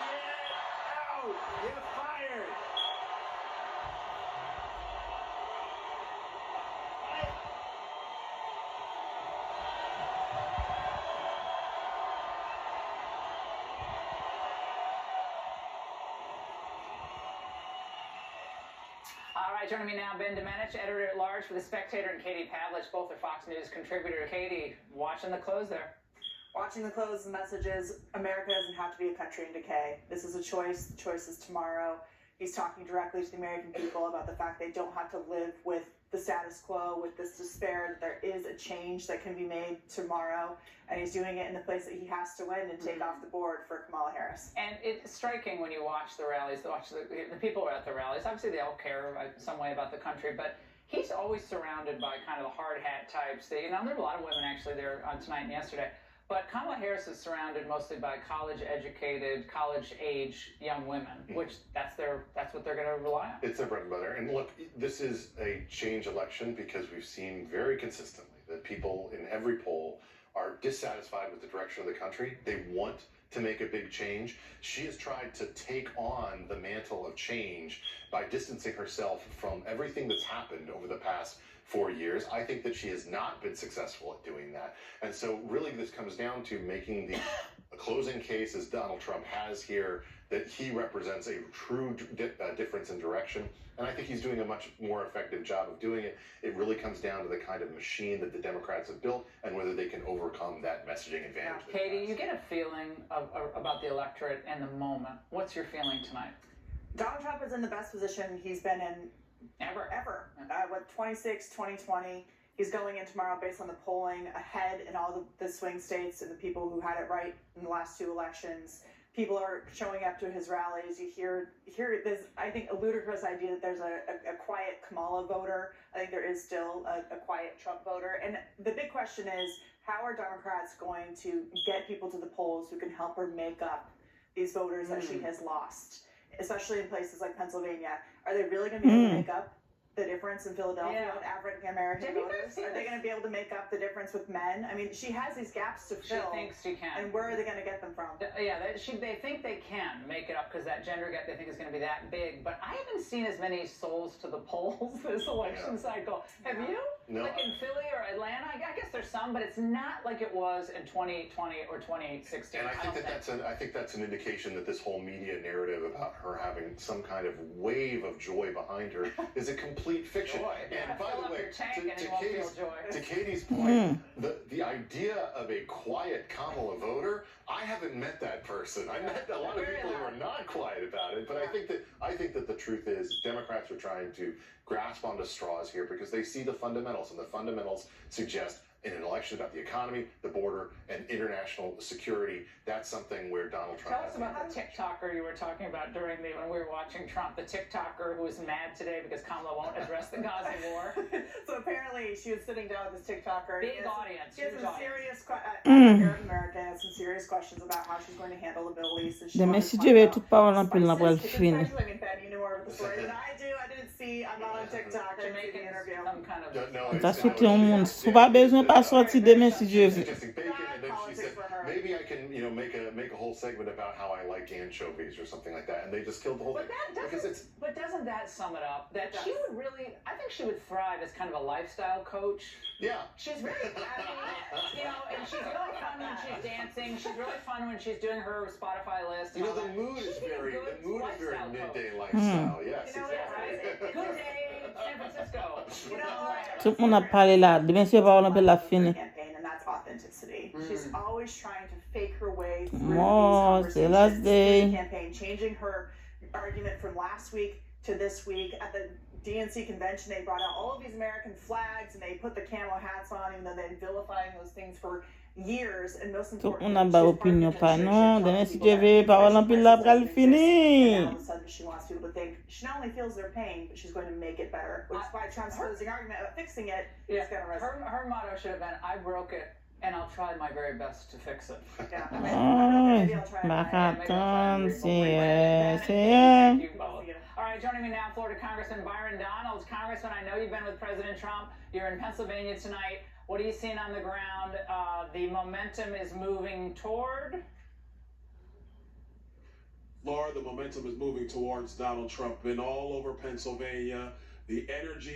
Out! You're fired! All right, joining me now, Ben Domenech, editor-at-large for The Spectator, and Katie Pavlich, both are Fox News contributor. Katie, watching the close there. Watching the close, the message is America doesn't have to be a country in decay. This is a choice. The choice is tomorrow. He's talking directly to the American people about the fact they don't have to live with the status quo, with this despair, that there is a change that can be made tomorrow. And he's doing it in the place that he has to win and take off the board for Kamala Harris. And it's striking when you watch the rallies, the people at the rallies. Obviously, they all care some way about the country, but he's always surrounded by kind of the hard hat types. There are a lot of women actually there tonight and yesterday. But Kamala Harris is surrounded mostly by college-educated, college-age young women, which that's what they're going to rely on. It's their bread and butter. And look, this is a change election because we've seen very consistently that people in every poll are dissatisfied with the direction of the country. They want to make a big change. She has tried to take on the mantle of change by distancing herself from everything that's happened over the past 4 years. I think that she has not been successful at doing that. And so really this comes down to making the closing case, as Donald Trump has here, that he represents a true difference in direction. And I think he's doing a much more effective job of doing it. It really comes down to the kind of machine that the Democrats have built and whether they can overcome that messaging advantage. Katie, you get a feeling about the electorate and the moment. What's your feeling tonight? Donald Trump is in the best position he's been in ever. With 2020, he's going in tomorrow based on the polling ahead in all the swing states and the people who had it right in the last two elections. People are showing up to his rallies. You hear this, I think, a ludicrous idea that there's a quiet Kamala voter. I think there is still a quiet Trump voter. And the big question is, how are Democrats going to get people to the polls who can help her make up these voters that she has lost, especially in places like Pennsylvania? Are they really going to be able to make up the difference in Philadelphia with African American voters? Are they going to be able to make up the difference with men? I mean, she has these gaps to fill. She thinks she can. And where are they going to get them from? They think they can make it up because that gender gap they think is going to be that big. But I haven't seen as many souls to the polls this election cycle. Have you? No. Like in Philly or Atlanta? I guess there's some, but it's not like it was in 2020 or 2016. And I think that's an indication that this whole media narrative about her having some kind of wave of joy behind her is a complete fiction. And by the way, to Katie's point, the idea of a quiet Kamala voter, I haven't met that person. I met a lot of people who are not quiet about it, but I think that the truth is Democrats are trying to grasp onto straws here because they see the fundamentals, and the fundamentals suggest in an election about the economy, the border, and international security, that's something where Donald Trump Tell us about the TikToker you were talking about when we were watching Trump, the TikToker who was mad today because Kamala won't address the Gaza war. So apparently she was sitting down with this TikToker. Big audience. She has some serious American has some serious questions about how she's going to handle the Middle East. The message is to power on the I mean, Ben, you knew more of the story than I do. I didn't see. I'm not on TikTok. I didn't see the interview. Some kind of... Ça c'est tout le monde. Faut pas besoin pas sortir des messages. Maybe I can, make a whole segment about how I like anchovies or something like that, and they just killed the whole thing. But doesn't that sum it up? That she would really, I think she would thrive as kind of a lifestyle coach. Yeah. She's very happy, and she's really fun when she's dancing. She's really fun when she's doing her Spotify list. The mood is very midday lifestyle. Yes, exactly. Good day, San Francisco. Tout le monde a parlé là. Demain c'est pas on peut la finir. And that's authenticity. She's always trying to fake her way through the last day. Campaign, changing her argument from last week to this week. At the DNC convention, they brought out all of these American flags and they put the camo hats on, even though they've been vilifying those things for years. And most importantly, tout le monde a opinion pas non. Demain si tu veux parole en pile là pour le finir. All of a sudden, she wants people to think she not only feels their pain, but she's going to make it better. Which is why Trump's closing argument about fixing it is going to resonate. Her motto should have been, I broke it, and I'll try my very best to fix it. Yeah. Maybe I'll try All right, joining me now, Florida Congressman Byron Donalds. Congressman, I know you've been with President Trump. You're in Pennsylvania tonight. What are you seeing on the ground? The momentum is moving toward? Laura, the momentum is moving towards Donald Trump. Been all over Pennsylvania. The energy